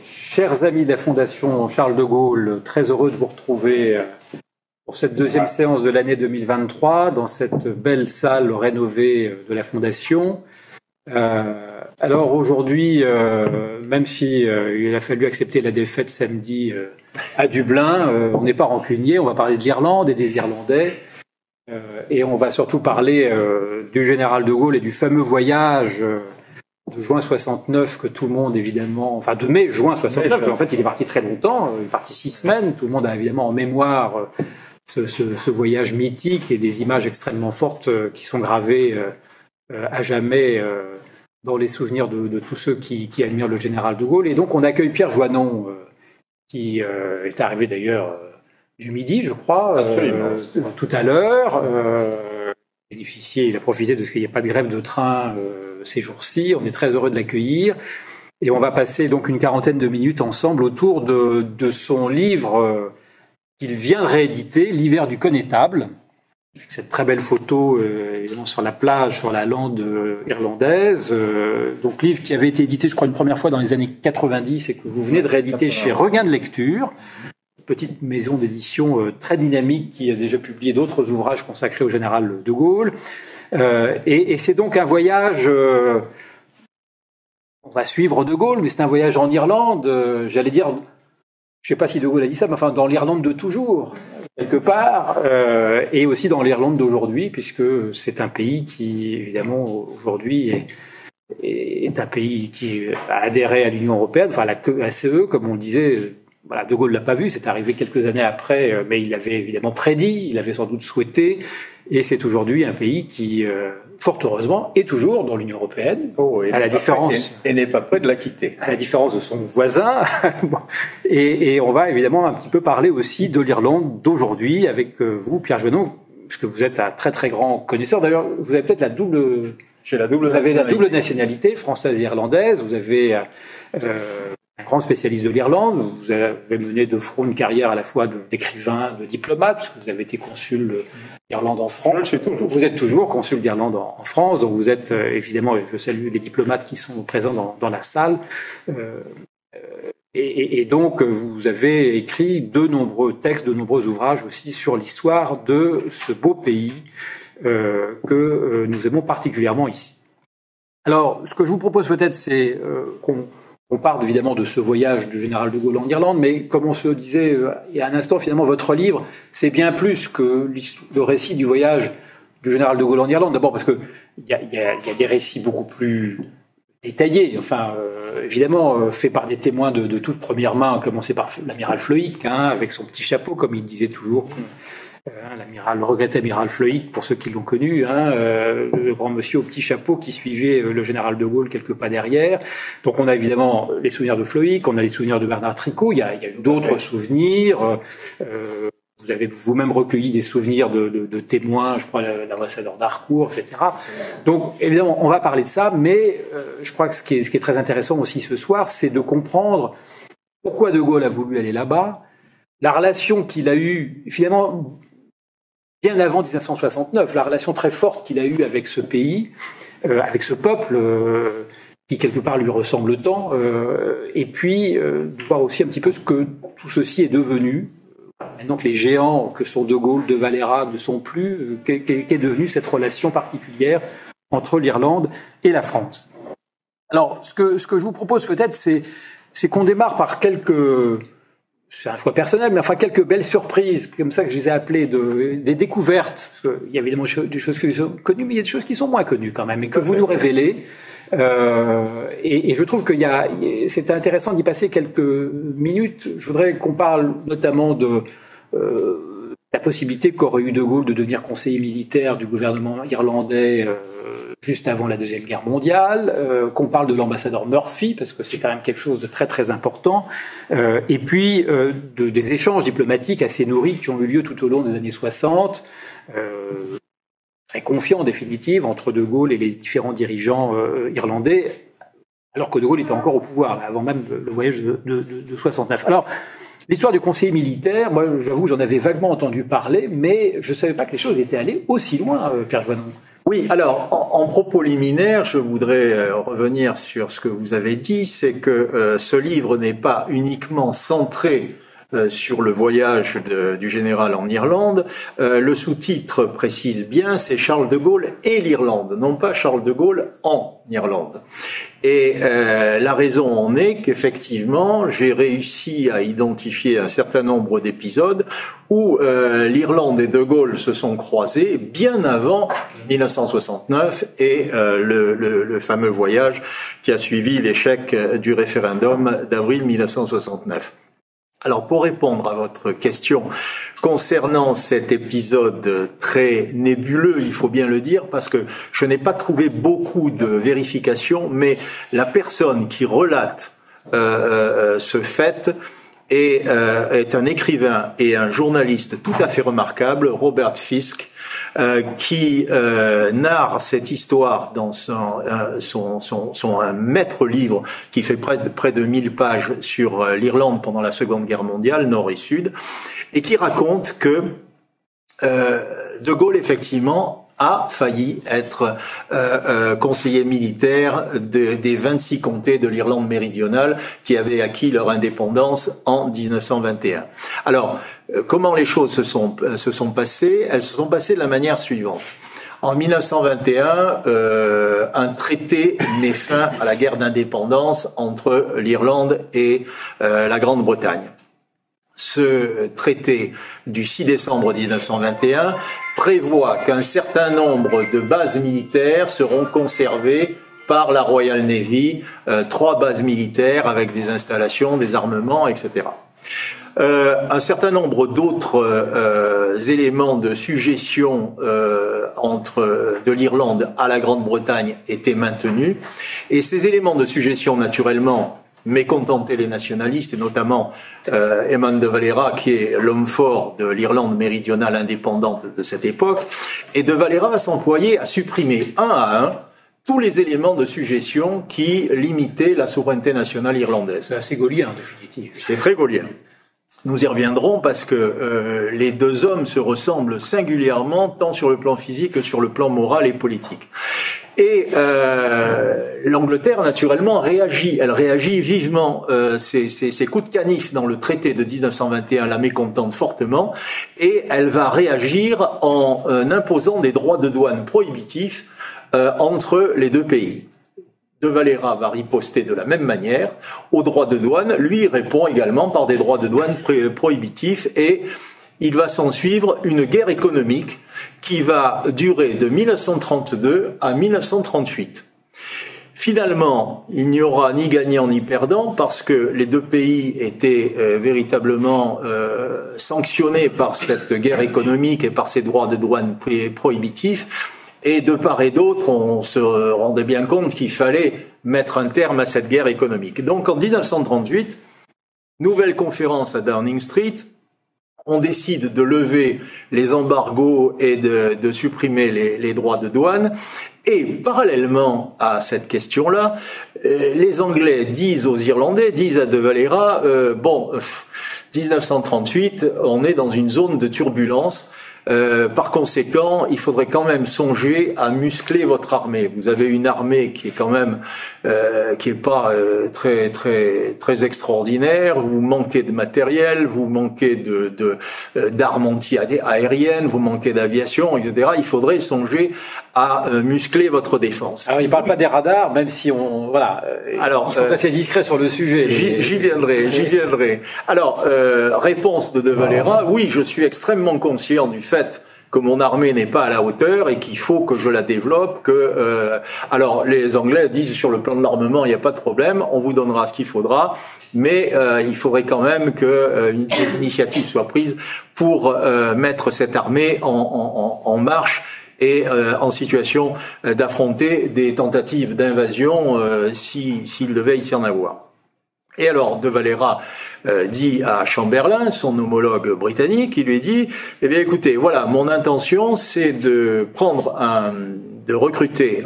Chers amis de la Fondation Charles de Gaulle, très heureux de vous retrouver pour cette deuxième séance de l'année 2023 dans cette belle salle rénovée de la Fondation. Alors aujourd'hui, même si il a fallu accepter la défaite samedi à Dublin, on n'est pas rancunier, on va parler de l'Irlande et des Irlandais. Et on va surtout parler du général de Gaulle et du fameux voyage de juin 69 que tout le monde évidemment, enfin de mai-juin 69, en fait il est parti très longtemps, il est parti 6 semaines, tout le monde a évidemment en mémoire ce voyage mythique et des images extrêmement fortes qui sont gravées à jamais dans les souvenirs de tous ceux qui admirent le général de Gaulle. Et donc on accueille Pierre Joannon qui est arrivé d'ailleurs du Midi, je crois, tout à l'heure. Il a profité de ce qu'il n'y a pas de grève de train ces jours-ci. On est très heureux de l'accueillir. Et on va passer donc une quarantaine de minutes ensemble autour de son livre qu'il vient de rééditer, L'hiver du connétable, avec cette très belle photo évidemment sur la plage, sur la lande irlandaise. Donc livre qui avait été édité, je crois, une première fois dans les années 90 et que vous venez de rééditer chez Regain de Lecture. Petite maison d'édition très dynamique qui a déjà publié d'autres ouvrages consacrés au général de Gaulle. Et c'est donc un voyage, on va suivre de Gaulle, mais c'est un voyage en Irlande, j'allais dire, je ne sais pas si de Gaulle a dit ça, mais enfin dans l'Irlande de toujours, quelque part, et aussi dans l'Irlande d'aujourd'hui, puisque c'est un pays qui, évidemment, aujourd'hui est un pays qui a adhéré à l'Union européenne, enfin à la CE, comme on le disait. Voilà, de Gaulle l'a pas vu, c'est arrivé quelques années après, mais il l'avait évidemment prédit, il l'avait sans doute souhaité, et c'est aujourd'hui un pays qui, fort heureusement, est toujours dans l'Union européenne, à la différence et n'est pas prêt de la quitter, à la différence de son voisin. et on va évidemment un petit peu parler aussi de l'Irlande d'aujourd'hui avec vous, Pierre Joannon, puisque vous êtes un très très grand connaisseur. D'ailleurs, vous avez peut-être la double nationalité française et irlandaise. Vous avez un grand spécialiste de l'Irlande, vous avez mené de front une carrière à la fois d'écrivain, de diplomate, parce que vous avez été consul d'Irlande en France. Vous êtes toujours consul d'Irlande en France, donc vous êtes évidemment, je salue les diplomates qui sont présents dans la salle. Et donc vous avez écrit de nombreux textes, de nombreux ouvrages aussi sur l'histoire de ce beau pays que nous aimons particulièrement ici. Alors, ce que je vous propose peut-être, c'est qu'on parle évidemment de ce voyage du général de Gaulle en Irlande, mais comme on se disait il y a un instant, finalement, votre livre, c'est bien plus que le récit du voyage du général de Gaulle en Irlande. D'abord parce qu'il y a des récits beaucoup plus détaillés, enfin, évidemment, faits par des témoins de toute première main, à commencer par l'amiral Floïc, avec son petit chapeau, comme il disait toujours. Le regretté amiral Floïc, pour ceux qui l'ont connu, le grand monsieur au petit chapeau qui suivait le général de Gaulle quelques pas derrière. Donc on a évidemment les souvenirs de Floïc, on a les souvenirs de Bernard Tricot, il y a eu d'autres souvenirs. Vous avez vous-même recueilli des souvenirs de témoins, je crois l'ambassadeur d'Harcourt, etc. Donc évidemment on va parler de ça, mais je crois que ce qui est très intéressant aussi ce soir, c'est de comprendre pourquoi de Gaulle a voulu aller là-bas, la relation qu'il a eue, finalement, bien avant 1969, la relation très forte qu'il a eue avec ce pays, avec ce peuple qui quelque part lui ressemble tant, et puis de voir aussi un petit peu ce que tout ceci est devenu. Maintenant que les géants que sont de Gaulle, de Valera ne sont plus, qu'est devenue cette relation particulière entre l'Irlande et la France. Alors, ce que je vous propose peut-être, c'est qu'on démarre par c'est un choix personnel, mais enfin quelques belles surprises, comme ça que je les ai appelées, des découvertes, parce qu'il y a évidemment des choses qui sont connues, mais il y a des choses qui sont moins connues quand même, et que vous nous révélez. Et je trouve que c'est intéressant d'y passer quelques minutes. Je voudrais qu'on parle notamment de la possibilité qu'aurait eu de Gaulle de devenir conseiller militaire du gouvernement irlandais juste avant la Deuxième Guerre mondiale, qu'on parle de l'ambassadeur Murphy, parce que c'est quand même quelque chose de très très important, et puis des échanges diplomatiques assez nourris qui ont eu lieu tout au long des années 60, très confiants en définitive, entre de Gaulle et les différents dirigeants irlandais, alors que de Gaulle était encore au pouvoir, avant même le voyage de 69. Alors, l'histoire du conseiller militaire, moi j'avoue j'en avais vaguement entendu parler, mais je ne savais pas que les choses étaient allées aussi loin, Pierre Joannon. Oui, alors en propos liminaire, je voudrais revenir sur ce que vous avez dit, c'est que ce livre n'est pas uniquement centré sur le voyage du général en Irlande. Le sous-titre précise bien, c'est Charles de Gaulle et l'Irlande, non pas Charles de Gaulle en Irlande. Et la raison en est qu'effectivement, j'ai réussi à identifier un certain nombre d'épisodes où l'Irlande et De Gaulle se sont croisés bien avant 1969 et le fameux voyage qui a suivi l'échec du référendum d'avril 1969. Alors, pour répondre à votre question concernant cet épisode très nébuleux, il faut bien le dire, parce que je n'ai pas trouvé beaucoup de vérifications, mais la personne qui relate ce fait est un écrivain et un journaliste tout à fait remarquable, Robert Fisk, qui narre cette histoire dans son maître livre qui fait près de 1000 pages sur l'Irlande pendant la Seconde Guerre mondiale, Nord et Sud, et qui raconte que De Gaulle, effectivement, a failli être conseiller militaire des 26 comtés de l'Irlande méridionale qui avaient acquis leur indépendance en 1921. Alors, comment les choses se sont passées? Elles se sont passées de la manière suivante. En 1921, un traité met fin à la guerre d'indépendance entre l'Irlande et la Grande-Bretagne. Ce traité du 6 décembre 1921 prévoit qu'un certain nombre de bases militaires seront conservées par la Royal Navy, 3 bases militaires avec des installations, des armements, etc. Un certain nombre d'autres éléments de sujétion de l'Irlande à la Grande-Bretagne étaient maintenus, et ces éléments de sujétion, naturellement, mécontenter les nationalistes, et notamment Eamon de Valera, qui est l'homme fort de l'Irlande méridionale indépendante de cette époque. Et de Valera va s'employer à supprimer un à un tous les éléments de sujétion qui limitaient la souveraineté nationale irlandaise. C'est assez gaullien, en définitive. C'est très gaullien. Nous y reviendrons parce que les deux hommes se ressemblent singulièrement, tant sur le plan physique que sur le plan moral et politique. Et l'Angleterre, naturellement, réagit. Elle réagit vivement. Ces coups de canif dans le traité de 1921 la mécontentent fortement. Et elle va réagir en imposant des droits de douane prohibitifs entre les deux pays. De Valera va riposter de la même manière aux droits de douane. Lui répond également par des droits de douane prohibitifs. Et il va s'en suivre une guerre économique qui va durer de 1932 à 1938. Finalement, il n'y aura ni gagnant ni perdant parce que les deux pays étaient véritablement sanctionnés par cette guerre économique et par ces droits de douane prohibitifs. Et de part et d'autre, on se rendait bien compte qu'il fallait mettre un terme à cette guerre économique. Donc en 1938, nouvelle conférence à Downing Street, on décide de lever les embargos et de supprimer les droits de douane. Et parallèlement à cette question-là, les Anglais disent aux Irlandais, disent à De Valera, 1938, on est dans une zone de turbulence. Par conséquent, il faudrait quand même songer à muscler votre armée. Vous avez une armée qui est quand même qui est pas très extraordinaire. Vous manquez de matériel, vous manquez d'armes anti-aériennes, vous manquez d'aviation, etc. Il faudrait songer à muscler votre défense. Alors, il parle pas des radars, même si ils sont assez discrets sur le sujet. J'y viendrai. Alors, réponse de Valera, oui, je suis extrêmement conscient du fait que mon armée n'est pas à la hauteur et qu'il faut que je la développe, alors les Anglais disent sur le plan de l'armement, il n'y a pas de problème, on vous donnera ce qu'il faudra, mais il faudrait quand même que des initiatives soient prises pour mettre cette armée en marche et en situation d'affronter des tentatives d'invasion s'il devait y en avoir. Et alors, De Valera dit à Chamberlain, son homologue britannique, il lui dit, eh bien écoutez, voilà, mon intention c'est de recruter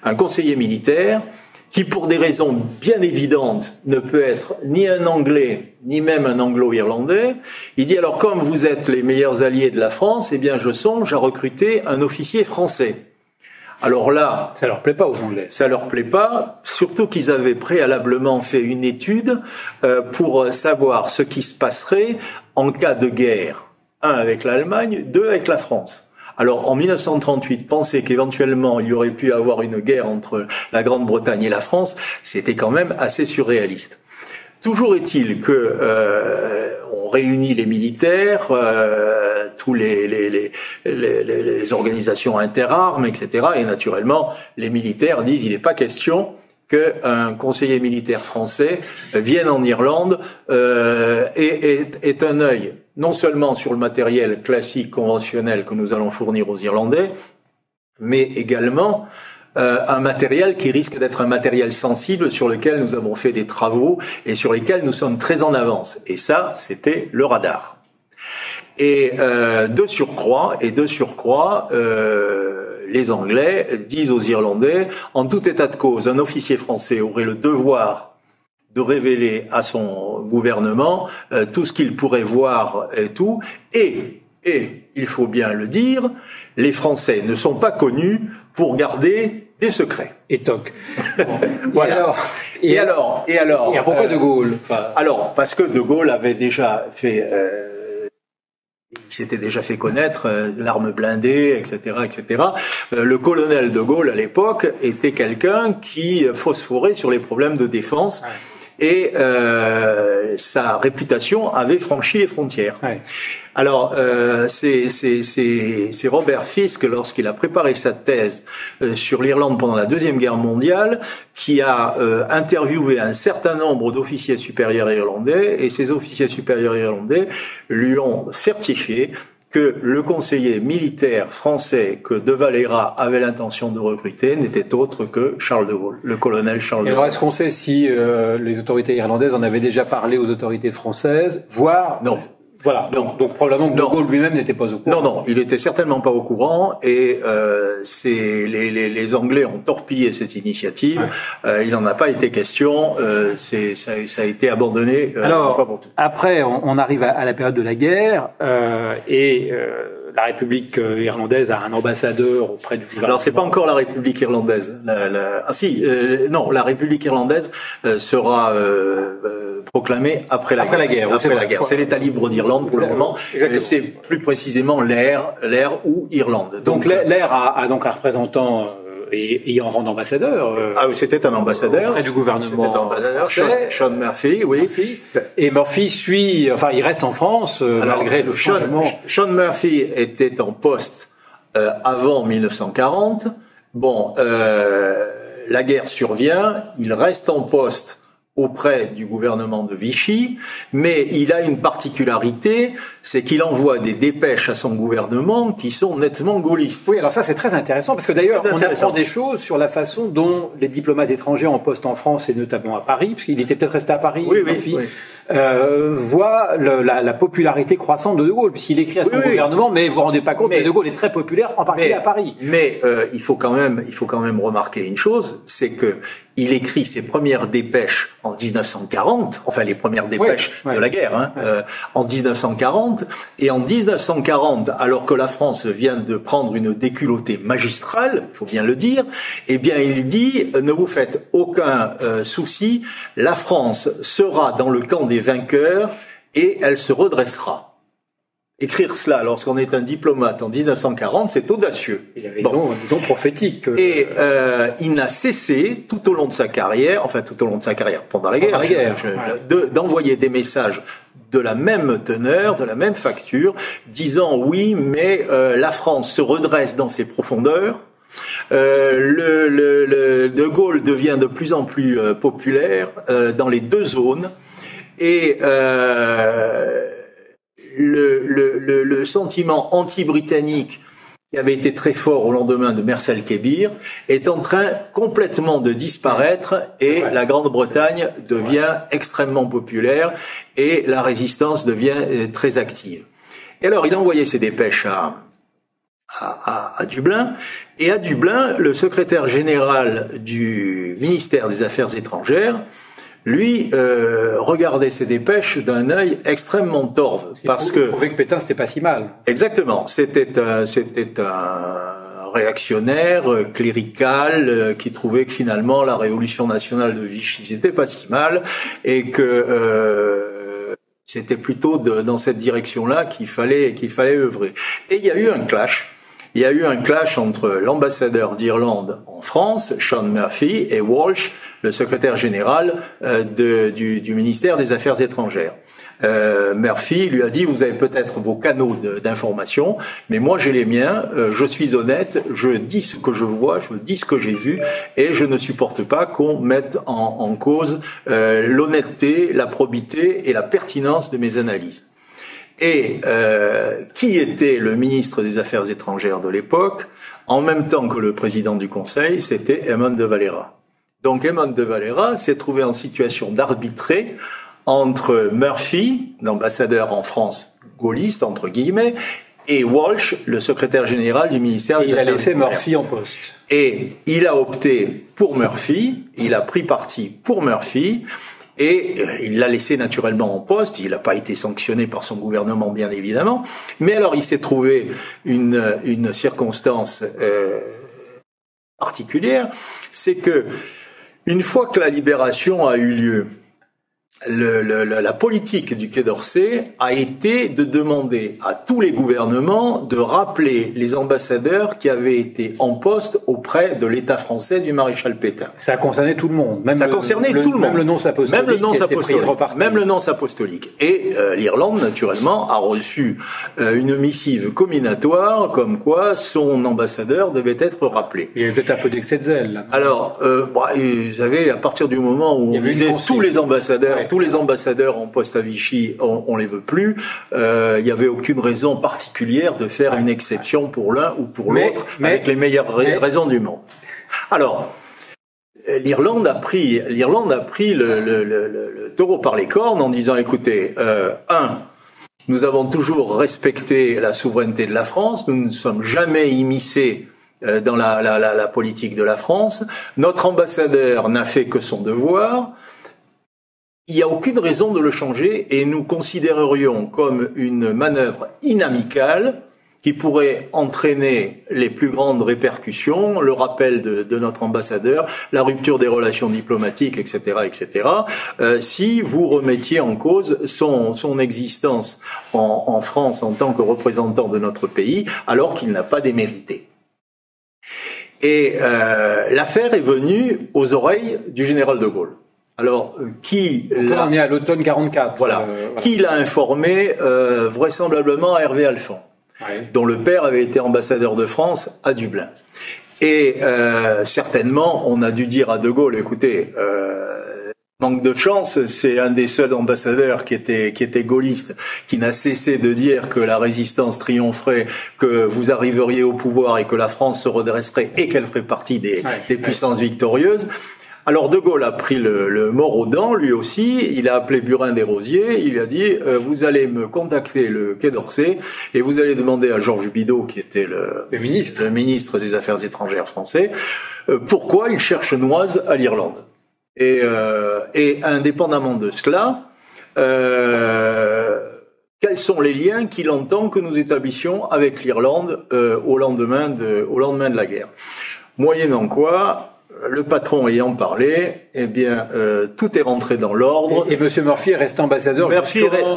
un conseiller militaire qui pour des raisons bien évidentes ne peut être ni un Anglais, ni même un Anglo-Irlandais. Il dit alors comme vous êtes les meilleurs alliés de la France, eh bien je songe à recruter un officier français. Alors là, ça leur plaît pas aux Anglais. Ça leur plaît pas, surtout qu'ils avaient préalablement fait une étude pour savoir ce qui se passerait en cas de guerre. 1 avec l'Allemagne, 2 avec la France. Alors, en 1938, penser qu'éventuellement il y aurait pu avoir une guerre entre la Grande-Bretagne et la France, c'était quand même assez surréaliste. Toujours est-il que on réunit les militaires, tous les organisations interarmes, etc. Et naturellement, les militaires disent il n'est pas question qu'un conseiller militaire français vienne en Irlande et ait un œil non seulement sur le matériel classique, conventionnel que nous allons fournir aux Irlandais, mais également un matériel qui risque d'être un matériel sensible sur lequel nous avons fait des travaux et sur lesquels nous sommes très en avance. Et ça, c'était le radar. Et de surcroît, les Anglais disent aux Irlandais, en tout état de cause, un officier français aurait le devoir de révéler à son gouvernement tout ce qu'il pourrait voir et tout. Et il faut bien le dire, les Français ne sont pas connus pour garder des secrets. Et toc. Voilà. Et alors. Et pourquoi De Gaulle? Alors, parce que De Gaulle avait déjà fait, il s'était déjà fait connaître l'arme blindée, etc., etc. Le colonel De Gaulle à l'époque était quelqu'un qui phosphorait sur les problèmes de défense. Ouais. Et sa réputation avait franchi les frontières. Ouais. Alors, c'est Robert Fisk, lorsqu'il a préparé sa thèse sur l'Irlande pendant la Deuxième Guerre mondiale, qui a interviewé un certain nombre d'officiers supérieurs irlandais, et ces officiers supérieurs irlandais lui ont certifié que le conseiller militaire français que De Valera avait l'intention de recruter n'était autre que Charles de Gaulle, le colonel Charles de Gaulle. Alors, est-ce qu'on sait si les autorités irlandaises en avaient déjà parlé aux autorités françaises, voire... Non. Voilà. Donc probablement que De Gaulle lui-même n'était pas au courant. Non, il était certainement pas au courant et les Anglais ont torpillé cette initiative. Ouais. Il n'en a pas été question. Ça a été abandonné. Alors après, on arrive à la période de la guerre et la République irlandaise a un ambassadeur auprès du gouvernement. Alors c'est pas encore la République irlandaise. Non, la République irlandaise sera proclamée après la guerre. Après la guerre. C'est l'État libre d'Irlande pour le moment. C'est plus précisément l'Air ou Irlande. Donc l'Air a donc un représentant ayant rang d'ambassadeur. Ah oui, c'était un ambassadeur. Auprès du gouvernement. C'était un ambassadeur. Sean Murphy, oui. Et Murphy il reste en France malgré le changement. Sean Murphy était en poste avant 1940. Bon, la guerre survient, il reste en poste auprès du gouvernement de Vichy, mais il a une particularité, c'est qu'il envoie des dépêches à son gouvernement qui sont nettement gaullistes. Oui, alors ça c'est très intéressant, parce que d'ailleurs on apprend des choses sur la façon dont les diplomates étrangers en poste en France, et notamment à Paris, parce qu'il était peut-être resté à Paris, voient la popularité croissante de De Gaulle, puisqu'il écrit à son gouvernement, mais vous vous rendez pas compte que De Gaulle est très populaire, en particulier à Paris. Mais il faut quand même remarquer une chose, c'est que il écrit ses premières dépêches en 1940, enfin les premières dépêches de la guerre, en 1940, et en 1940, alors que la France vient de prendre une déculottée magistrale, il faut bien le dire, eh bien il dit ne vous faites aucun souci, la France sera dans le camp des vainqueurs et elle se redressera. Écrire cela lorsqu'on est un diplomate en 1940, c'est audacieux. Il avait disons prophétique. Et il n'a cessé tout au long de sa carrière, pendant la guerre, d'envoyer des messages de la même teneur, de la même facture, disant oui, mais la France se redresse dans ses profondeurs. De Gaulle devient de plus en plus populaire dans les deux zones et le sentiment anti-britannique qui avait été très fort au lendemain de Mers-el-Kébir est en train complètement de disparaître et la Grande-Bretagne devient extrêmement populaire et la résistance devient très active. Et alors il a envoyé ses dépêches à Dublin. Et à Dublin, le secrétaire général du ministère des Affaires étrangères, lui, regardait ces dépêches d'un œil extrêmement torve. Parce que trouvait que Pétain, c'était pas si mal. Exactement. C'était un réactionnaire, clérical, qui trouvait que finalement la révolution nationale de Vichy, c'était pas si mal, et que c'était plutôt dans cette direction-là qu'il fallait œuvrer. Et il y a eu un clash. Il y a eu un clash entre l'ambassadeur d'Irlande en France, Sean Murphy, et Walsh, le secrétaire général du ministère des Affaires étrangères. Murphy lui a dit, vous avez peut-être vos canaux d'information, mais moi j'ai les miens, je suis honnête, je dis ce que je vois, je dis ce que j'ai vu, et je ne supporte pas qu'on mette en cause l'honnêteté, la probité et la pertinence de mes analyses. Et qui était le ministre des Affaires étrangères de l'époque, en même temps que le président du Conseil, c'était Eamon de Valera. Donc Eamon de Valera s'est trouvé en situation d'arbitrer entre Murphy, l'ambassadeur en France gaulliste, entre guillemets, et Walsh, le secrétaire général du ministère des Affaires étrangères. Il a laissé Murphy en poste. Et il a opté pour Murphy, il a pris parti pour Murphy, et il l'a laissé naturellement en poste. Il n'a pas été sanctionné par son gouvernement, bien évidemment. Mais alors, il s'est trouvé une circonstance particulière, c'est que une fois que la libération a eu lieu, la politique du Quai d'Orsay a été de demander à tous les gouvernements de rappeler les ambassadeurs qui avaient été en poste auprès de l'État français du maréchal Pétain. Ça a concerné tout le monde. Même ça concernait tout le monde. Même le nonce apostolique. Même le nonce apostolique. Et l'Irlande, naturellement, a reçu une missive comminatoire comme quoi son ambassadeur devait être rappelé. Il y avait peut-être un peu d'excès de zèle. Là. Alors, vous avez, à partir du moment où on disait tous les ambassadeurs, tous les ambassadeurs en poste à Vichy, on les veut plus. Il n'y avait aucune raison particulière de faire une exception pour l'un ou pour l'autre, avec les meilleures raisons du monde. Alors, l'Irlande a pris le taureau par les cornes en disant, écoutez, nous avons toujours respecté la souveraineté de la France, nous ne sommes jamais immiscés dans la politique de la France, notre ambassadeur n'a fait que son devoir. Il n'y a aucune raison de le changer et nous considérerions comme une manœuvre inamicale qui pourrait entraîner les plus grandes répercussions, le rappel de notre ambassadeur, la rupture des relations diplomatiques, etc., etc., si vous remettiez en cause son existence en France en tant que représentant de notre pays, alors qu'il n'a pas démérité. Et l'affaire est venue aux oreilles du général de Gaulle. Alors, on est à l'automne 44. Voilà. Qui l'a informé vraisemblablement à Hervé Alphand, dont le père avait été ambassadeur de France à Dublin. Et certainement, on a dû dire à De Gaulle, écoutez, manque de chance, c'est un des seuls ambassadeurs qui était gaulliste, qui n'a cessé de dire que la résistance triompherait, que vous arriveriez au pouvoir et que la France se redresserait et qu'elle ferait partie des puissances victorieuses. Alors De Gaulle a pris le mors aux dents, lui aussi. Il a appelé Burin des Rosiers. Il a dit vous allez me contacter le Quai d'Orsay et vous allez demander à Georges Bidault, qui était le ministre des Affaires étrangères français, pourquoi il cherche Noise à l'Irlande. Et indépendamment de cela, quels sont les liens qu'il entend que nous établissions avec l'Irlande au lendemain de la guerre. Moyennant quoi, le patron ayant parlé, eh bien, tout est rentré dans l'ordre. Et M. Murphy est resté ambassadeur en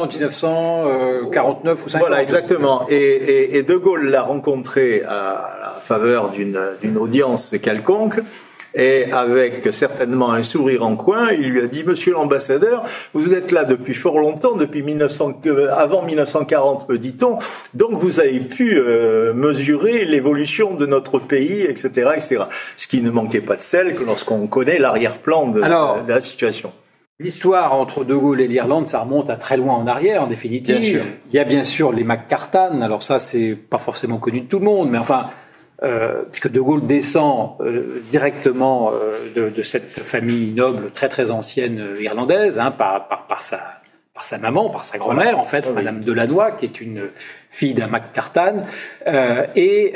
1949 ou 50. Voilà, exactement. Et De Gaulle l'a rencontré à la faveur d'une audience quelconque. Et avec certainement un sourire en coin, il lui a dit, monsieur l'ambassadeur, vous êtes là depuis fort longtemps, depuis avant 1940, me dit-on, donc vous avez pu mesurer l'évolution de notre pays, etc., etc. Ce qui ne manquait pas de sel que lorsqu'on connaît l'arrière-plan de la situation. L'histoire entre De Gaulle et l'Irlande, ça remonte à très loin en arrière, en définitive. Bien sûr. Il y a bien sûr les McCartan, alors ça, c'est pas forcément connu de tout le monde, mais enfin... puisque De Gaulle descend directement de cette famille noble très très ancienne irlandaise, par sa maman, par sa grand-mère, en fait, Madame Delannoy, qui est une fille d'un McCartan, et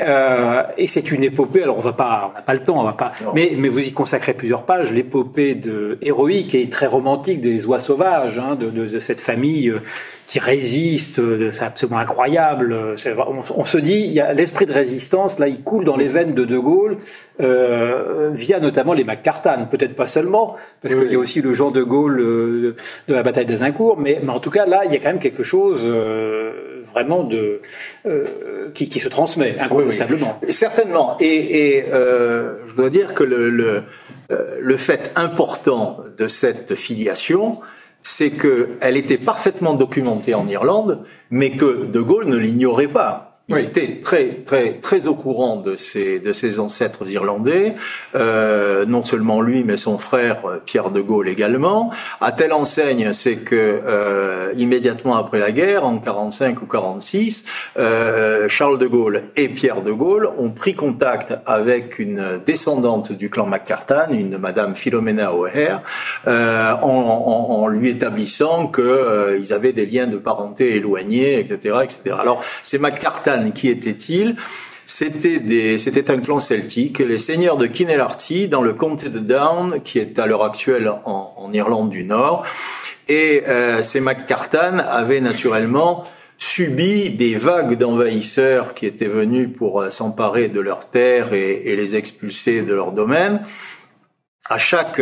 c'est une épopée. Alors on n'a pas le temps, on va pas. Mais vous y consacrez plusieurs pages. L'épopée héroïque et très romantique des oies sauvages, hein, de cette famille qui résiste. C'est absolument incroyable. On se dit, il y a l'esprit de résistance. Là, il coule dans les veines de Gaulle via notamment les McCartan. Peut-être pas seulement, parce qu'il y a aussi le Jean de Gaulle de la bataille d'Azincourt, mais en tout cas là, il y a quand même quelque chose vraiment qui se transmet incontestablement. Oui. Certainement. Et je dois dire que le fait important de cette filiation, c'est qu'elle était parfaitement documentée en Irlande, mais que De Gaulle ne l'ignorait pas. Il était très au courant de ses ancêtres irlandais, non seulement lui, mais son frère Pierre de Gaulle également. À telle enseigne, c'est que immédiatement après la guerre, en 45 ou 46, Charles de Gaulle et Pierre de Gaulle ont pris contact avec une descendante du clan McCartan, une Madame Philomena O'Hare, en lui établissant que ils avaient des liens de parenté éloignés, etc., etc. Alors, ces McCartan, qui étaient-ils? C'était un clan celtique, les seigneurs de Kinellarty, dans le comté de Down, qui est à l'heure actuelle en Irlande du Nord. Et ces McCartan avaient naturellement subi des vagues d'envahisseurs qui étaient venus pour s'emparer de leurs terres et les expulser de leur domaine. À chaque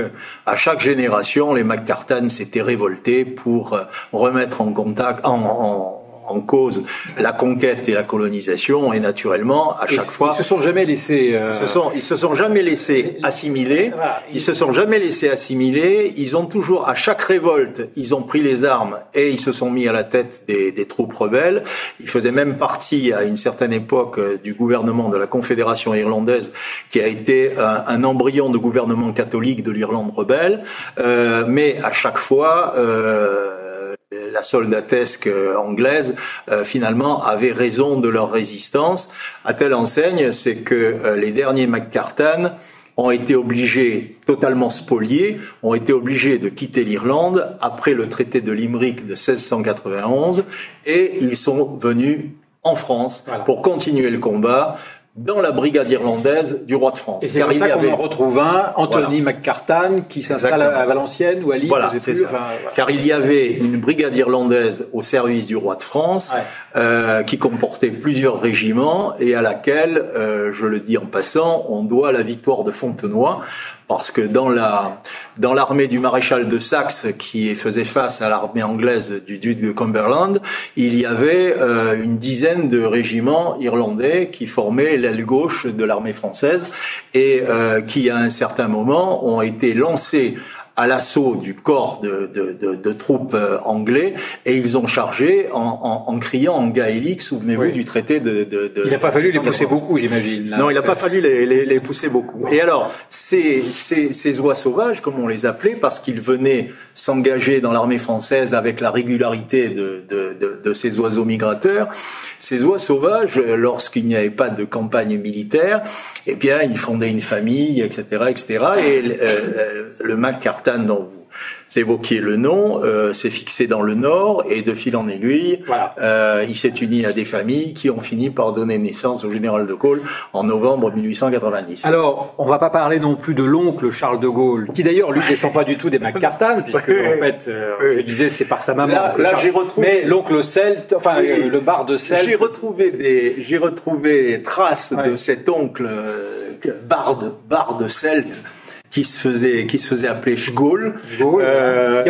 génération, les McCartan s'étaient révoltés pour remettre en cause la conquête et la colonisation, et naturellement, à chaque fois... Ils se sont jamais laissés... Ils se sont jamais laissés assimiler. Ils se sont jamais laissés assimiler. Ils ont toujours, à chaque révolte, ils ont pris les armes et ils se sont mis à la tête des troupes rebelles. Ils faisaient même partie, à une certaine époque, du gouvernement de la Confédération irlandaise, qui a été un embryon de gouvernement catholique de l'Irlande rebelle. Mais à chaque fois... la soldatesque anglaise, finalement, avait raison de leur résistance. À telle enseigne, c'est que les derniers McCartan ont été obligés, totalement spoliés, ont été obligés de quitter l'Irlande après le traité de Limerick de 1691, et ils sont venus en France pour continuer le combat dans la brigade irlandaise du roi de France. Et c'est comme ça qu'on en retrouve un, Anthony McCartan, qui s'installe à Valenciennes ou à Lille, je sais plus. Car il y avait une brigade irlandaise au service du roi de France, qui comportait plusieurs régiments et à laquelle, je le dis en passant, on doit la victoire de Fontenoy, parce que dans l'armée du maréchal de Saxe, qui faisait face à l'armée anglaise du duc de Cumberland, il y avait une dizaine de régiments irlandais qui formaient l'aile gauche de l'armée française et qui, à un certain moment, ont été lancés à l'assaut du corps de troupes anglais, et ils ont chargé en criant en gaélique, souvenez-vous du traité de il n'a pas fallu les pousser beaucoup, j'imagine. Non, il n'a pas fallu les pousser beaucoup. Et alors, ces oies sauvages, comme on les appelait, parce qu'ils venaient s'engager dans l'armée française avec la régularité de ces oiseaux migrateurs, ces oies sauvages, lorsqu'il n'y avait pas de campagne militaire, eh bien, ils fondaient une famille, etc., etc., et le McCartan, dont vous évoquiez le nom, s'est fixé dans le Nord, et de fil en aiguille, il s'est uni à des familles qui ont fini par donner naissance au général de Gaulle en novembre 1890. Alors, on va pas parler non plus de l'oncle Charles de Gaulle, qui d'ailleurs lui descend pas du tout des McCartan, puisque en fait, je disais, c'est par sa maman. Là j'ai retrouvé. Mais l'oncle celte, enfin le barde celte. J'ai retrouvé des traces de cet oncle barde celte, qui se faisait appeler Schgol, qui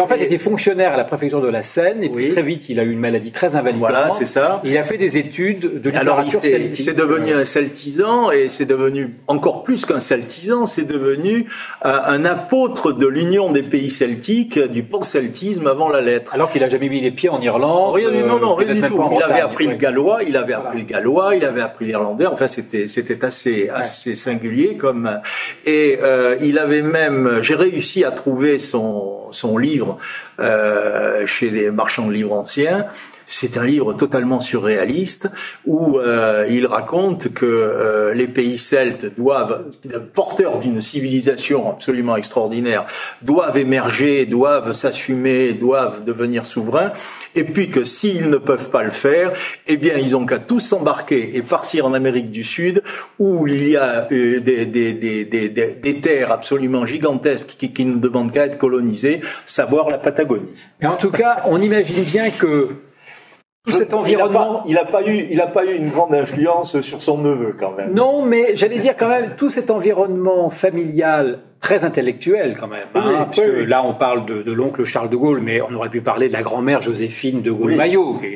en fait était fonctionnaire à la préfecture de la Seine, et puis très vite il a eu une maladie très invalidante. Voilà, c'est ça. Il a fait des études de littérature celtique. C'est devenu un celtisant, et c'est devenu encore plus qu'un celtisant, c'est devenu un apôtre de l'union des pays celtiques, du panceltisme avant la lettre. Alors qu'il a jamais mis les pieds en Irlande. Rien du tout. Il avait appris le gallois, il avait appris l'irlandais. Enfin, c'était assez singulier comme. Et il avait même, j'ai réussi à trouver son livre chez les marchands de livres anciens. C'est un livre totalement surréaliste où il raconte que les pays celtes porteurs d'une civilisation absolument extraordinaire, doivent émerger, doivent s'assumer, doivent devenir souverains, et puis que s'ils ne peuvent pas le faire, eh bien ils ont qu'à tous s'embarquer et partir en Amérique du Sud, où il y a des terres absolument gigantesques qui ne demandent qu'à être colonisées, savoir la Patagonie. Mais en tout cas, on imagine bien que tout cet environnement... Il n'a pas eu une grande influence sur son neveu, quand même. Non, mais j'allais dire quand même, tout cet environnement familial très intellectuel quand même, puisque là on parle de l'oncle Charles de Gaulle, mais on aurait pu parler de la grand-mère Joséphine de Gaulle-Maillot, qui est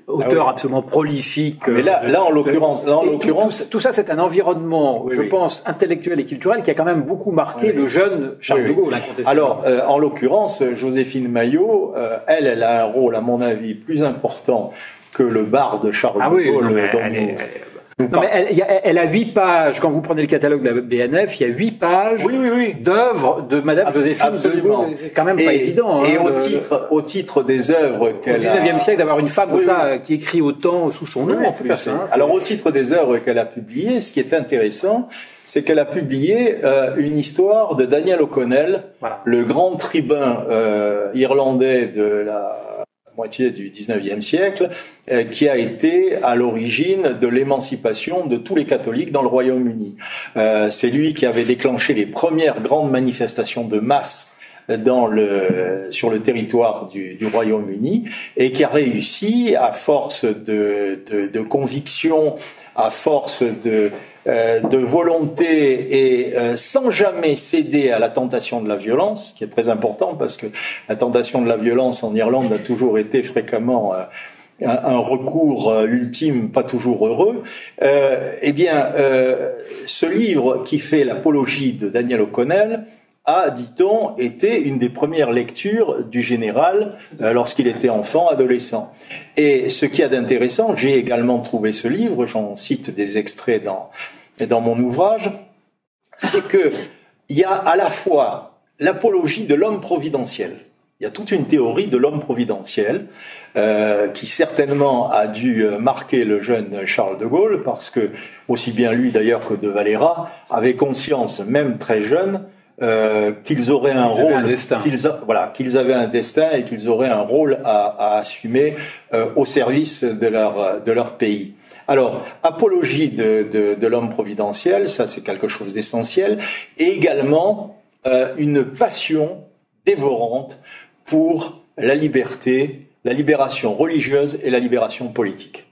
auteur absolument prolifique. Mais là en l'occurrence, tout ça c'est un environnement, je pense, intellectuel et culturel qui a quand même beaucoup marqué le jeune Charles de Gaulle, incontestablement. Alors, en l'occurrence, Joséphine Maillot, elle a un rôle, à mon avis, plus important que le barde Charles de Gaulle. Elle a 8 pages. Quand vous prenez le catalogue de la BNF, il y a 8 pages d'œuvres de Madame Joséphine de Gaulle. C'est quand même pas évident. Et au titre des œuvres qu'elle a... Au 19e siècle, d'avoir une femme comme ça qui écrit autant sous son nom, en plus. Alors, au titre des œuvres qu'elle a publiées, ce qui est intéressant, c'est qu'elle a publié une histoire de Daniel O'Connell, le grand tribun irlandais de la moitié du 19e siècle, qui a été à l'origine de l'émancipation de tous les catholiques dans le Royaume-Uni. C'est lui qui avait déclenché les premières grandes manifestations de masse sur le territoire du Royaume-Uni, et qui a réussi, à force de conviction, à force de volonté, et sans jamais céder à la tentation de la violence, qui est très important, parce que la tentation de la violence en Irlande a toujours été fréquemment un recours ultime, pas toujours heureux. Ce livre qui fait l'apologie de Daniel O'Connell a, dit-on, été une des premières lectures du général lorsqu'il était enfant, adolescent. Et ce qu'il y a d'intéressant, j'ai également trouvé ce livre, j'en cite des extraits dans mon ouvrage, c'est que il y a à la fois l'apologie de l'homme providentiel. Il y a toute une théorie de l'homme providentiel qui certainement a dû marquer le jeune Charles de Gaulle, parce que aussi bien lui d'ailleurs que de Valera avaient conscience, même très jeunes, qu'ils auraient un rôle, qu'ils avaient un destin et qu'ils auraient un rôle à assumer au service de leur pays. Alors, apologie de l'homme providentiel, ça c'est quelque chose d'essentiel, et également une passion dévorante pour la liberté, la libération religieuse et la libération politique.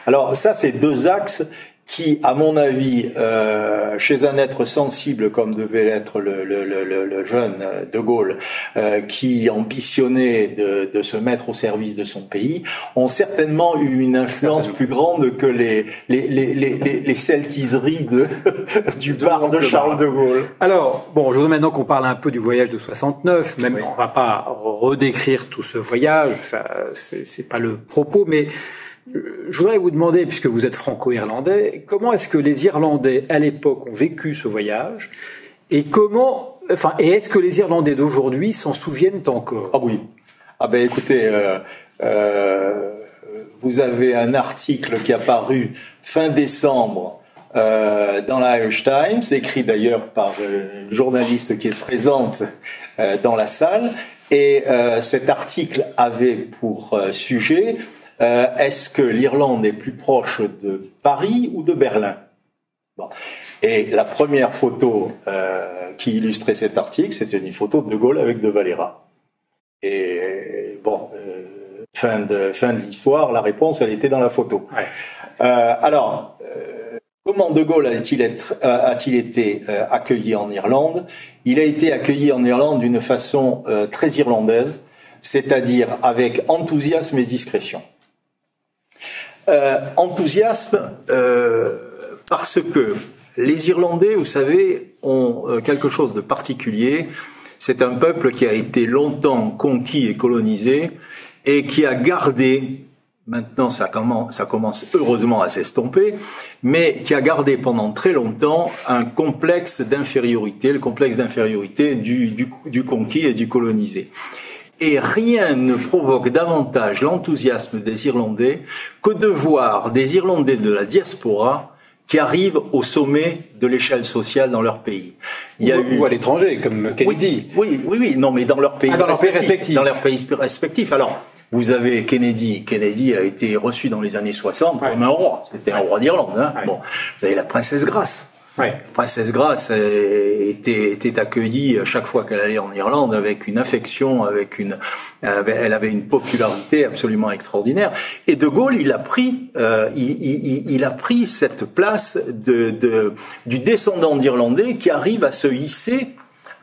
Alors ça, c'est deux axes qui, à mon avis, chez un être sensible comme devait l'être le jeune de Gaulle, qui ambitionnait de se mettre au service de son pays, ont certainement eu une influence plus grande que les celtiseries du bar de Charles de Gaulle. Alors, bon, je voudrais maintenant qu'on parle un peu du voyage de 69, même on va pas redécrire tout ce voyage, ça, c'est pas le propos, mais je voudrais vous demander, puisque vous êtes franco-irlandais, comment est-ce que les Irlandais à l'époque ont vécu ce voyage, et est-ce que les Irlandais d'aujourd'hui s'en souviennent encore? Ah oui. Ah ben écoutez, vous avez un article qui a paru fin décembre dans l'Irish Times, écrit d'ailleurs par une journaliste qui est présente dans la salle, et cet article avait pour sujet: est-ce que l'Irlande est plus proche de Paris ou de Berlin? Bon. Et la première photo qui illustrait cet article, c'était une photo de Gaulle avec de Valera. Et bon, fin de l'histoire, la réponse, elle était dans la photo. Ouais. Alors, comment de Gaulle a-t-il été accueilli en Irlande? Il a été accueilli en Irlande d'une façon très irlandaise, c'est-à-dire avec enthousiasme et discrétion. Enthousiasme parce que les Irlandais, vous savez, ont quelque chose de particulier. C'est un peuple qui a été longtemps conquis et colonisé et qui a gardé, maintenant ça commence heureusement à s'estomper, mais qui a gardé pendant très longtemps un complexe d'infériorité, le complexe d'infériorité du conquis et du colonisé. Et rien ne provoque davantage l'enthousiasme des Irlandais que de voir des Irlandais de la diaspora qui arrivent au sommet de l'échelle sociale dans leur pays. Ou à l'étranger, comme Kennedy. Oui, non, mais dans leur pays respectifs. Dans leur pays respectifs. Alors, vous avez Kennedy. Kennedy a été reçu dans les années 60 comme un roi. C'était un roi d'Irlande. Hein. Ouais. Bon, vous avez la princesse Grace. Ouais. La princesse Grace était accueillie chaque fois qu'elle allait en Irlande avec une affection, elle avait une popularité absolument extraordinaire. Et De Gaulle, il a pris cette place du descendant d'Irlandais qui arrive à se hisser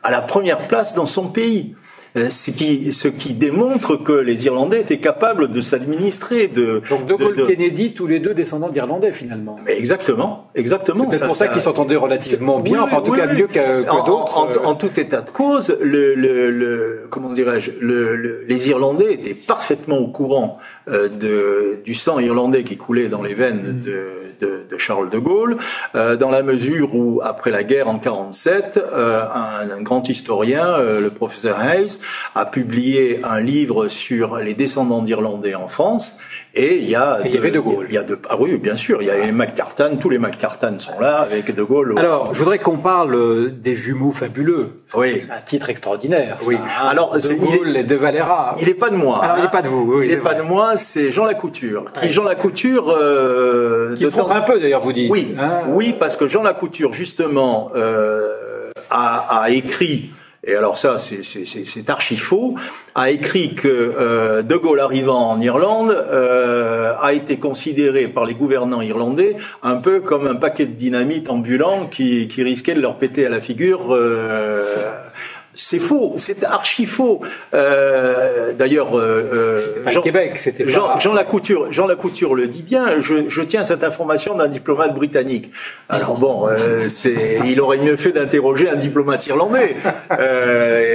à la première place dans son pays. Ce qui démontre que les Irlandais étaient capables de s'administrer. Donc De Gaulle, Kennedy, tous les deux descendants d'Irlandais finalement. Mais exactement. C'est peut-être pour ça qu'ils s'entendaient relativement bien, enfin en tout cas mieux que d'autres. En tout état de cause, comment dirais-je, les Irlandais étaient parfaitement au courant du sang irlandais qui coulait dans les veines de Charles de Gaulle, dans la mesure où, après la guerre en 47, un grand historien, le professeur Hayes, a publié un livre sur les descendants d'Irlandais en France, et il y avait De Gaulle. Ah oui, bien sûr, il y a les McCartan, tous les McCartan sont là, avec De Gaulle. Alors, je voudrais qu'on parle des jumeaux fabuleux. Oui. Un titre extraordinaire. Oui. Ça, alors, De Gaulle et De Valera. Il n'est pas de moi. Alors, il n'est pas de vous. Oui, il n'est pas de moi, c'est Jean Lacouture. Ouais. Jean Lacouture... qui se trompe un peu, d'ailleurs, vous dites. Oui, oui, parce que Jean Lacouture, justement, a écrit... Et alors ça, c'est archi faux, a écrit que De Gaulle arrivant en Irlande a été considéré par les gouvernants irlandais un peu comme un paquet de dynamite ambulant qui risquait de leur péter à la figure. C'est faux, c'est archi faux. D'ailleurs, Jean Lacouture le dit bien. Je tiens cette information d'un diplomate britannique. Alors bon, il aurait mieux fait d'interroger un diplomate irlandais.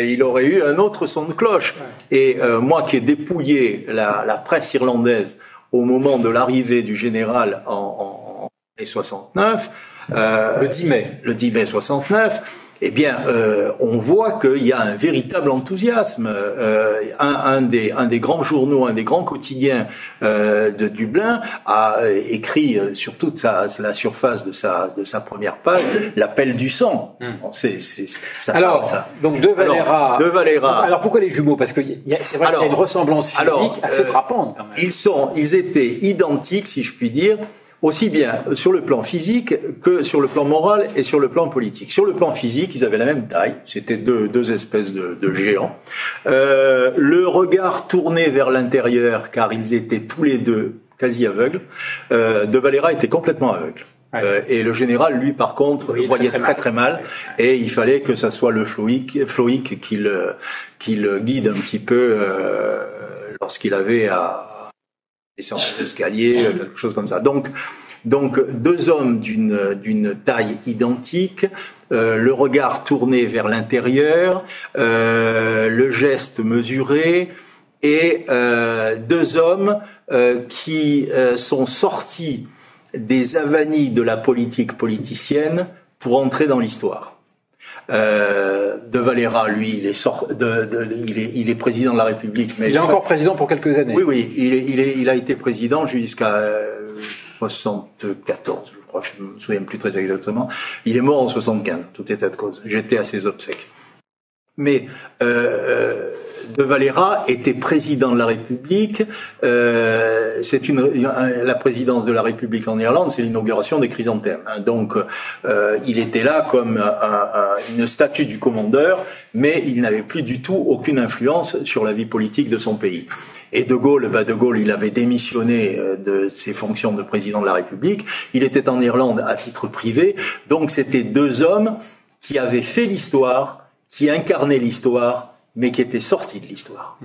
Il aurait eu un autre son de cloche. Et moi qui ai dépouillé la presse irlandaise au moment de l'arrivée du général en 69. Le 10 mai. Le 10 mai 69. Eh bien, on voit qu'il y a un véritable enthousiasme. Un des grands journaux, un des grands quotidiens de Dublin a écrit sur toute la surface de sa première page l'appel du sang. Bon, ça alors, parle, ça. Donc De Valera. Alors pourquoi les jumeaux? Parce que c'est vrai qu'il y a une ressemblance physique assez frappante. Quand même. Ils étaient identiques, si je puis dire. Aussi bien sur le plan physique que sur le plan moral et sur le plan politique. Sur le plan physique, ils avaient la même taille, c'était deux espèces de géants. Le regard tourné vers l'intérieur, car ils étaient tous les deux quasi aveugles. De Valera était complètement aveugle. Ouais. Et le général, lui, par contre, voyait très mal. Et il fallait que ça soit le Floïc qui le guide un petit peu lorsqu'il avait à descendre les escaliers, quelque chose comme ça. Donc deux hommes d'une taille identique, le regard tourné vers l'intérieur, le geste mesuré, et deux hommes qui sont sortis des avanies de la politique politicienne pour entrer dans l'histoire. De Valera, lui, il est président de la République. Mais il est encore président pour quelques années. Oui, il a été président jusqu'à 74, je crois, je me souviens plus très exactement. Il est mort en 75, tout état de cause. J'étais à ses obsèques. Mais De Valera était président de la République. La présidence de la République en Irlande, c'est l'inauguration des chrysanthèmes. Donc, il était là comme une statue du commandeur, mais il n'avait plus du tout aucune influence sur la vie politique de son pays. Et De Gaulle, il avait démissionné de ses fonctions de président de la République. Il était en Irlande à titre privé. Donc, c'était deux hommes qui avaient fait l'histoire, qui incarnaient l'histoire, mais qui étaient sortis de l'histoire.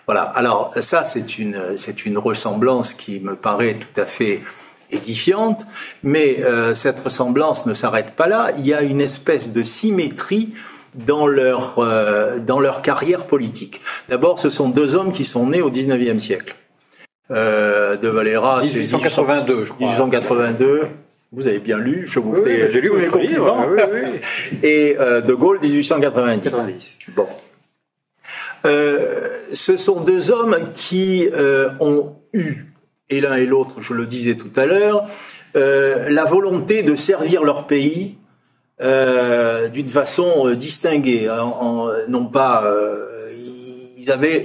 Voilà. Alors ça, c'est une ressemblance qui me paraît tout à fait édifiante, mais cette ressemblance ne s'arrête pas là. Il y a une espèce de symétrie dans leur carrière politique. D'abord, ce sont deux hommes qui sont nés au 19e siècle. De Valera, 1882, je crois. 1882. Vous avez bien lu, je vous fais... J'ai lu votre livre. Et De Gaulle, 1890. Bon. Ce sont deux hommes qui ont eu, et l'un et l'autre, je le disais tout à l'heure, la volonté de servir leur pays d'une façon distinguée, non pas ils avaient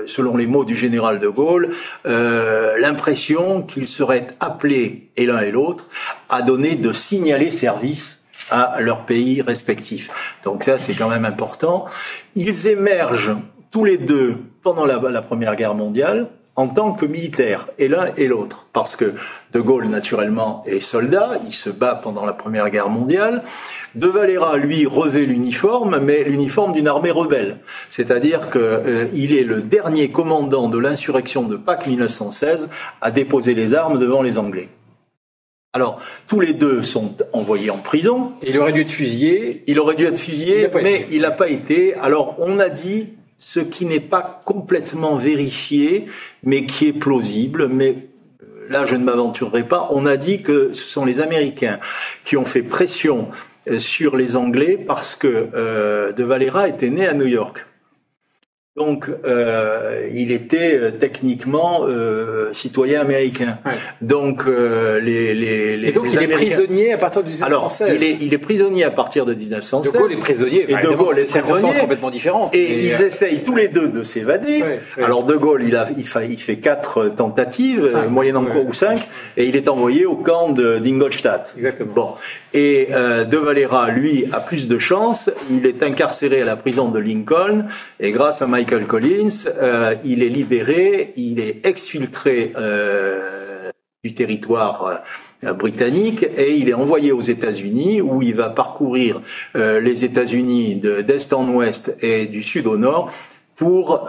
selon les mots du général de Gaulle, l'impression qu'ils seraient appelés, et l'un et l'autre, à signaler service à leur pays respectif. Donc ça, c'est quand même important. Ils émergent tous les deux pendant la Première Guerre mondiale en tant que militaires, et l'un et l'autre, parce que De Gaulle, naturellement, est soldat, il se bat pendant la Première Guerre mondiale. De Valera, lui, revêt l'uniforme, mais l'uniforme d'une armée rebelle. C'est-à-dire qu'il est le dernier commandant de l'insurrection de Pâques 1916 à déposer les armes devant les Anglais. Alors, tous les deux sont envoyés en prison. Il aurait dû être fusillé. Mais il n'a pas été. Alors, on a dit ce qui n'est pas complètement vérifié, mais qui est plausible, mais là je ne m'aventurerai pas, on a dit que ce sont les Américains qui ont fait pression sur les Anglais parce que De Valera était né à New York. Donc, il était techniquement citoyen américain. Ouais. Donc, et donc, il est prisonnier à partir de 1916. Alors, il est prisonnier à partir de 1916. De Gaulle est prisonnier. Et De Gaulle est circonstances complètement différentes. Et ils essayent tous les deux de s'évader. Ouais. Alors, De Gaulle, il fait 4 tentatives, moyennant cours ou 5, et il est envoyé au camp d'Ingolstadt. Exactement. Bon. Et De Valera, lui, a plus de chance. Il est incarcéré à la prison de Lincoln, et grâce à Michael Collins, il est libéré, il est exfiltré du territoire britannique et il est envoyé aux États-Unis où il va parcourir les États-Unis d'est en ouest et du sud au nord pour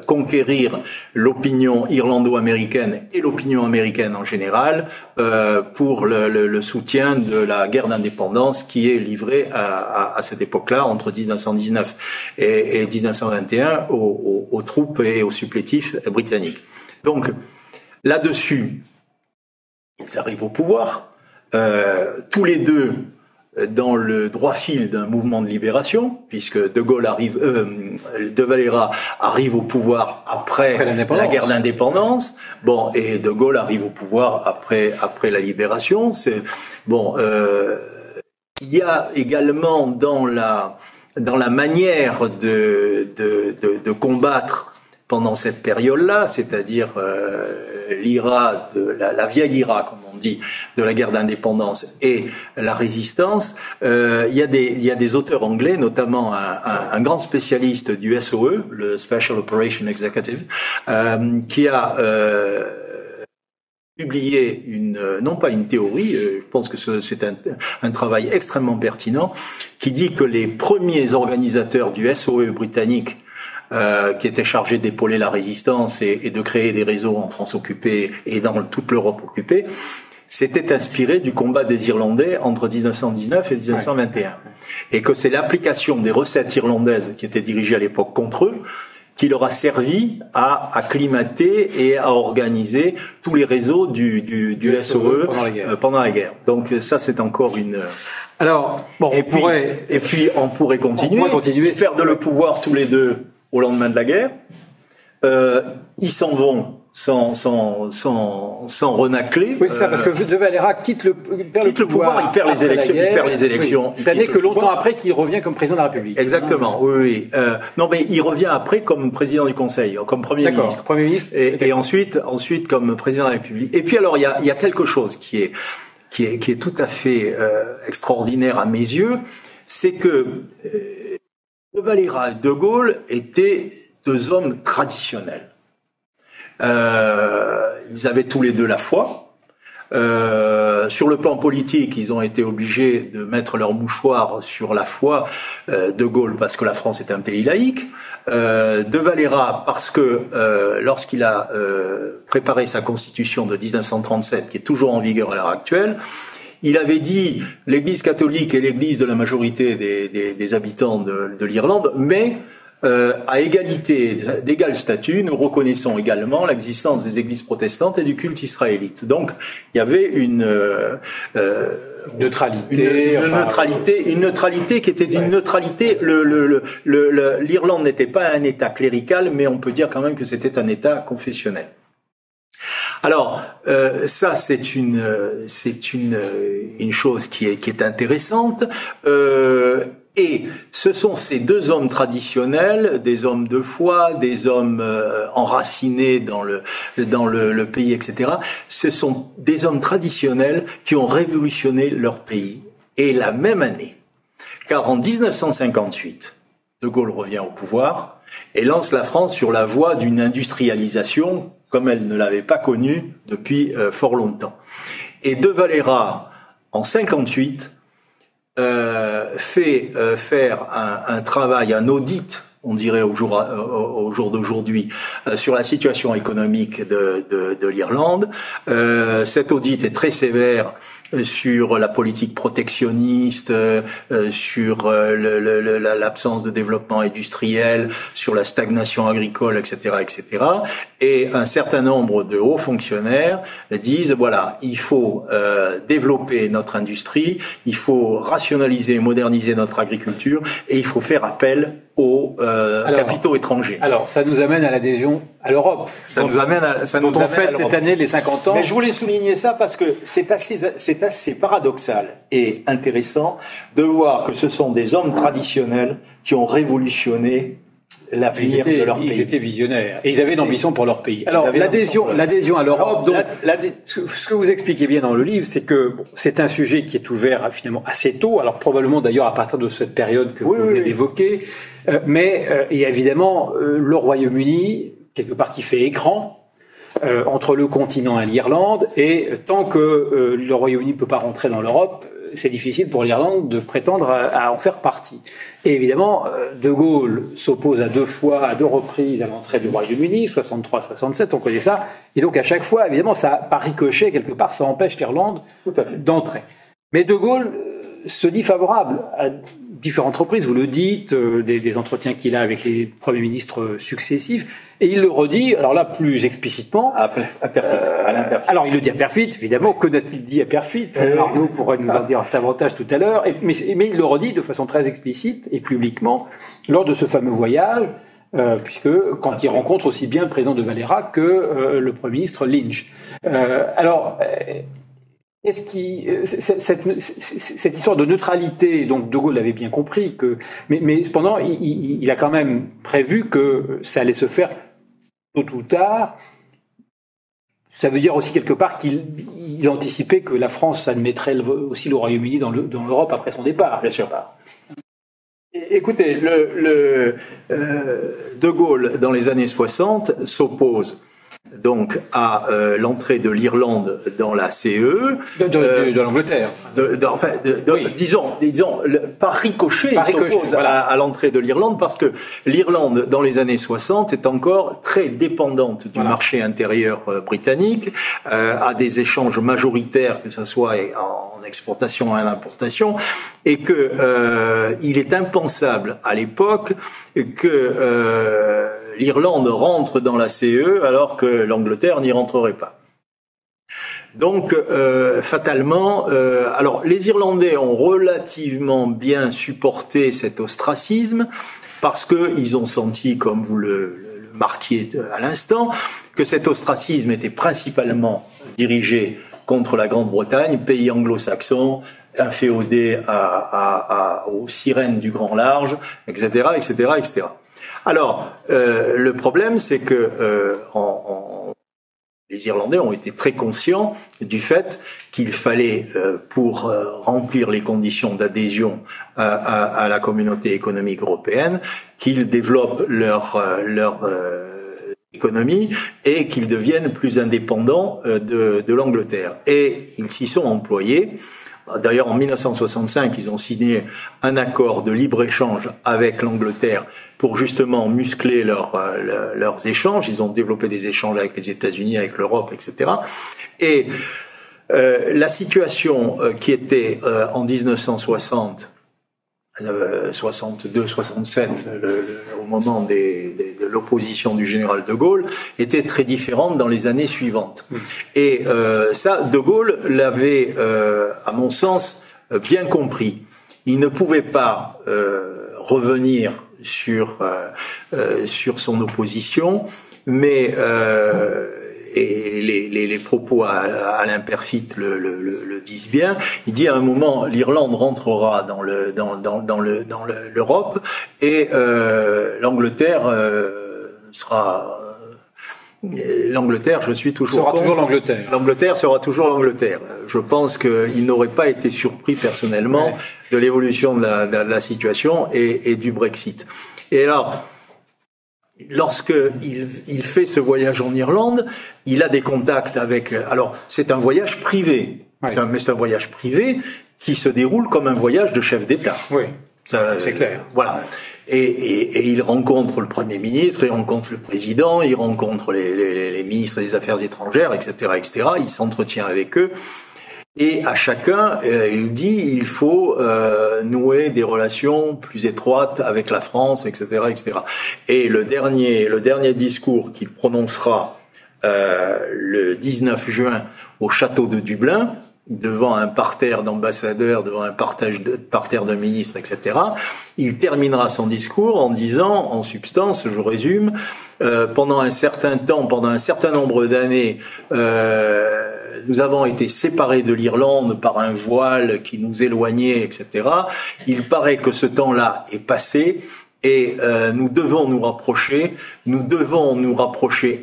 conquérir l'opinion irlando-américaine et l'opinion américaine en général pour le soutien de la guerre d'indépendance qui est livrée à cette époque-là, entre 1919 et 1921, aux troupes et aux supplétifs britanniques. Donc, là-dessus, ils arrivent au pouvoir, tous les deux dans le droit fil d'un mouvement de libération, puisque De Valera arrive au pouvoir après la guerre d'indépendance. Bon, et De Gaulle arrive au pouvoir après la libération. Il y a également dans la manière de combattre pendant cette période-là, c'est-à-dire l'IRA, la vieille IRA, comme on dit, de la guerre d'indépendance et la résistance, il y a des auteurs anglais, notamment un grand spécialiste du SOE, le Special Operation Executive, qui a publié non pas une théorie, je pense que c'est un travail extrêmement pertinent, qui dit que les premiers organisateurs du SOE britannique qui était chargé d'épauler la résistance et de créer des réseaux en France occupée et dans toute l'Europe occupée, s'était inspiré du combat des Irlandais entre 1919 et 1921. Et que c'est l'application des recettes irlandaises qui étaient dirigées à l'époque contre eux qui leur a servi à acclimater et à organiser tous les réseaux du SOE pendant la guerre. Donc ça, c'est encore une... Alors, bon, et puis on pourrait continuer. Ils perdent le pouvoir tous les deux au lendemain de la guerre. Ils s'en vont sans renacler. Oui, c'est ça, parce que De Valera perd le pouvoir, il perd les élections. Oui. Ça n'est que longtemps après qu'il revient comme président de la République. Exactement, oui. Non, mais il revient après comme président du Conseil, comme Premier ministre. Premier ministre. Et ensuite comme président de la République. Et puis alors, il y a quelque chose qui est tout à fait extraordinaire à mes yeux, c'est que De Valera et De Gaulle étaient deux hommes traditionnels. Ils avaient tous les deux la foi. Sur le plan politique, ils ont été obligés de mettre leur mouchoir sur la foi. De Gaulle parce que la France est un pays laïque. De Valera parce que lorsqu'il a préparé sa constitution de 1937, qui est toujours en vigueur à l'heure actuelle, il avait dit l'Église catholique est l'Église de la majorité des habitants de l'Irlande, mais à égalité, d'égal statut, nous reconnaissons également l'existence des églises protestantes et du culte israélite. Donc, il y avait une neutralité qui était une neutralité. L'Irlande n'était pas un État clérical, mais on peut dire quand même que c'était un État confessionnel. Alors, ça c'est une chose qui est intéressante. Et ce sont ces deux hommes traditionnels, des hommes de foi, des hommes enracinés dans le pays, etc. Ce sont des hommes traditionnels qui ont révolutionné leur pays. Et la même année, car en 1958, De Gaulle revient au pouvoir et lance la France sur la voie d'une industrialisation comme elle ne l'avait pas connue depuis fort longtemps. Et De Valera, en 58, fait faire un travail, un audit, on dirait au jour d'aujourd'hui, sur la situation économique de l'Irlande. Cet audit est très sévère sur la politique protectionniste, sur l'absence de développement industriel, sur la stagnation agricole, etc., etc. Et un certain nombre de hauts fonctionnaires disent, voilà, il faut développer notre industrie, il faut rationaliser, moderniser notre agriculture, et il faut faire appel aux capitaux étrangers. Alors, ça nous amène à l'adhésion à l'Europe. Dont on fête cette année les 50 ans. Mais je voulais souligner ça parce que c'est assez paradoxal et intéressant de voir que ce sont des hommes traditionnels qui ont révolutionné l'avenir de leur pays. Ils étaient visionnaires et ils avaient une ambition pour leur pays. Alors, l'adhésion à l'Europe, ce que vous expliquez bien dans le livre, c'est que c'est un sujet qui est ouvert finalement assez tôt, alors probablement d'ailleurs à partir de cette période que vous venez d'évoquer, mais il y a évidemment le Royaume-Uni, quelque part qui fait écran, entre le continent et l'Irlande, et tant que le Royaume-Uni ne peut pas rentrer dans l'Europe, c'est difficile pour l'Irlande de prétendre à en faire partie. Et évidemment, De Gaulle s'oppose à deux reprises à l'entrée du Royaume-Uni, 63, 67, on connaît ça. Et donc à chaque fois, évidemment, ça, par ricochet, quelque part, ça empêche l'Irlande d'entrer. Mais De Gaulle se dit favorable à différentes reprises, vous le dites, des entretiens qu'il a avec les premiers ministres successifs, et il le redit, alors là, plus explicitement. À Perfit. Alors, il le dit à Perfit, évidemment, que n'a-t-il dit à Perfit? Arnaud pourrait nous en dire davantage tout à l'heure, mais il le redit de façon très explicite et publiquement lors de ce fameux voyage, puisque quand il rencontre aussi bien le président de Valera que le premier ministre Lynch. Cette histoire de neutralité, donc De Gaulle avait bien compris mais cependant, il a quand même prévu que ça allait se faire tôt ou tard. Ça veut dire aussi quelque part qu'il anticipait que la France admettrait aussi le Royaume-Uni dans l'Europe après son départ. Bien sûr. Écoutez, De Gaulle, dans les années 60, s'oppose donc à l'entrée de l'Irlande dans la CE, de l'Angleterre. Disons, par ricochet, il s'oppose à l'entrée de l'Irlande parce que l'Irlande, dans les années 60, est encore très dépendante du marché intérieur britannique, a des échanges majoritaires, que ce soit en exportation et en importation, et que il est impensable à l'époque que l'Irlande rentre dans la CE alors que l'Angleterre n'y rentrerait pas. Donc, fatalement, alors les Irlandais ont relativement bien supporté cet ostracisme parce que ils ont senti, comme vous le marquiez à l'instant, que cet ostracisme était principalement dirigé contre la Grande-Bretagne, pays anglo-saxon, inféodé aux sirènes du grand large, etc., etc., etc. Alors, le problème, c'est que les Irlandais ont été très conscients du fait qu'il fallait, pour remplir les conditions d'adhésion à la communauté économique européenne, qu'ils développent leur économie et qu'ils deviennent plus indépendants de l'Angleterre. Et ils s'y sont employés. D'ailleurs, en 1965, ils ont signé un accord de libre-échange avec l'Angleterre pour justement muscler leurs échanges. Ils ont développé des échanges avec les États-Unis, avec l'Europe, etc. Et la situation qui était en 1960 62-67, au moment de l'opposition du général de Gaulle, était très différente dans les années suivantes. Et ça, de Gaulle l'avait, à mon sens, bien compris. Il ne pouvait pas revenir sur son opposition, mais et les propos à Alain Peyrefitte le disent bien. Il dit à un moment l'Irlande rentrera dans l'Europe et l'Angleterre sera l'Angleterre, je suis toujours sera toujours l'Angleterre. L'Angleterre sera toujours l'Angleterre. Je pense qu'il n'aurait pas été surpris personnellement de l'évolution de la situation et du Brexit. Et alors, lorsque il fait ce voyage en Irlande, il a des contacts avec. Alors, c'est un voyage privé, mais c'est un voyage privé qui se déroule comme un voyage de chef d'État. Oui, c'est clair. Voilà. Et il rencontre le Premier ministre, il rencontre le président, il rencontre les ministres des Affaires étrangères, etc., etc. Il s'entretient avec eux. Et à chacun, il dit il faut nouer des relations plus étroites avec la France, etc., etc. Et le dernier discours qu'il prononcera le 19 juin au château de Dublin, devant un parterre d'ambassadeurs, devant un parterre de ministres, etc. Il terminera son discours en disant, en substance, je résume, pendant un certain temps, pendant un certain nombre d'années, nous avons été séparés de l'Irlande par un voile qui nous éloignait, etc. Il paraît que ce temps-là est passé. Et nous devons nous rapprocher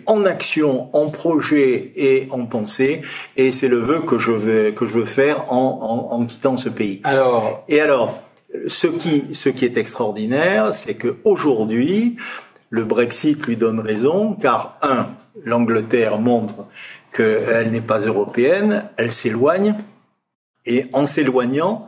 en action, en projet et en pensée. Et c'est le vœu que je veux faire en quittant ce pays. Alors, ce qui est extraordinaire, c'est que aujourd'hui, le Brexit lui donne raison, car l'Angleterre montre qu'elle n'est pas européenne, elle s'éloigne, et en s'éloignant,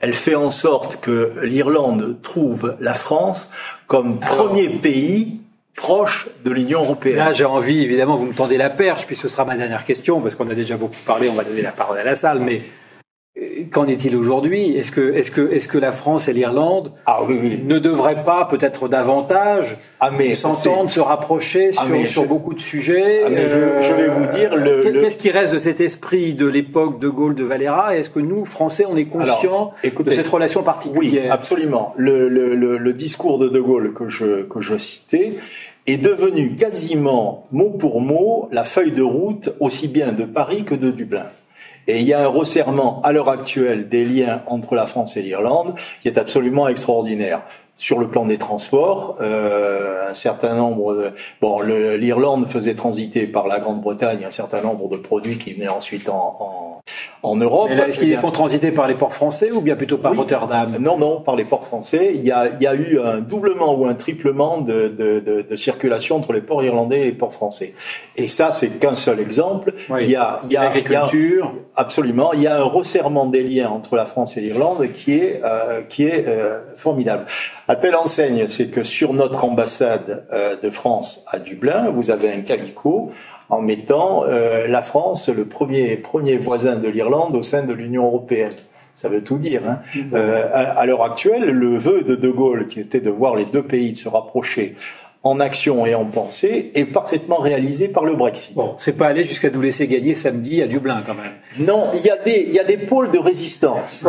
elle fait en sorte que l'Irlande trouve la France comme premier pays proche de l'Union européenne. Là, j'ai envie, évidemment, vous me tendez la perche, puis ce sera ma dernière question, parce qu'on a déjà beaucoup parlé, on va donner la parole à la salle, mais qu'en est-il aujourd'hui ? Est-ce que la France et l'Irlande ne devraient pas peut-être davantage s'entendre, se rapprocher sur beaucoup de sujets je vais vous dire qu'est-ce qui reste de cet esprit de l'époque de Gaulle, de Valera, et est-ce que nous, Français, on est conscients de cette relation particulière ? Oui, absolument. Le discours de Gaulle que je citais est devenu quasiment mot pour mot la feuille de route aussi bien de Paris que de Dublin. Et il y a un resserrement à l'heure actuelle des liens entre la France et l'Irlande qui est absolument extraordinaire. Sur le plan des transports, un certain nombre l'Irlande faisait transiter par la Grande-Bretagne un certain nombre de produits qui venaient ensuite en Europe. Mais là, est-ce qu'ils les font transiter par les ports français ou bien plutôt par Rotterdam ? Non, par les ports français. Il y a eu un doublement ou un triplement de circulation entre les ports irlandais et les ports français. Et ça, c'est qu'un seul exemple. Oui. Il y a l'agriculture. Absolument. Il y a un resserrement des liens entre la France et l'Irlande qui est formidable. À telle enseigne, c'est que sur notre ambassade de France à Dublin, vous avez un calicot en mettant la France le premier voisin de l'Irlande au sein de l'Union européenne. Ça veut tout dire. Hein. À l'heure actuelle, le vœu de Gaulle, qui était de voir les deux pays se rapprocher en action et en pensée, est parfaitement réalisé par le Brexit. Bon, c'est pas aller jusqu'à nous laisser gagner samedi à Dublin, quand même. Non, il y a des pôles de résistance.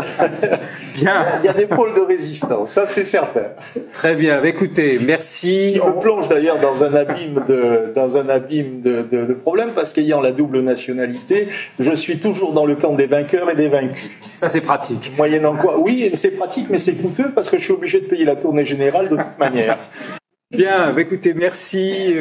Bien. Il y a des pôles de résistance, ça c'est certain. Très bien. Écoutez, merci. Qui me plonge d'ailleurs dans un abîme de problèmes, parce qu'ayant la double nationalité, je suis toujours dans le camp des vainqueurs et des vaincus. Ça, c'est pratique. Moyennant quoi, oui, c'est pratique, mais c'est coûteux parce que je suis obligé de payer la tournée générale de toute manière. Bien, écoutez, merci.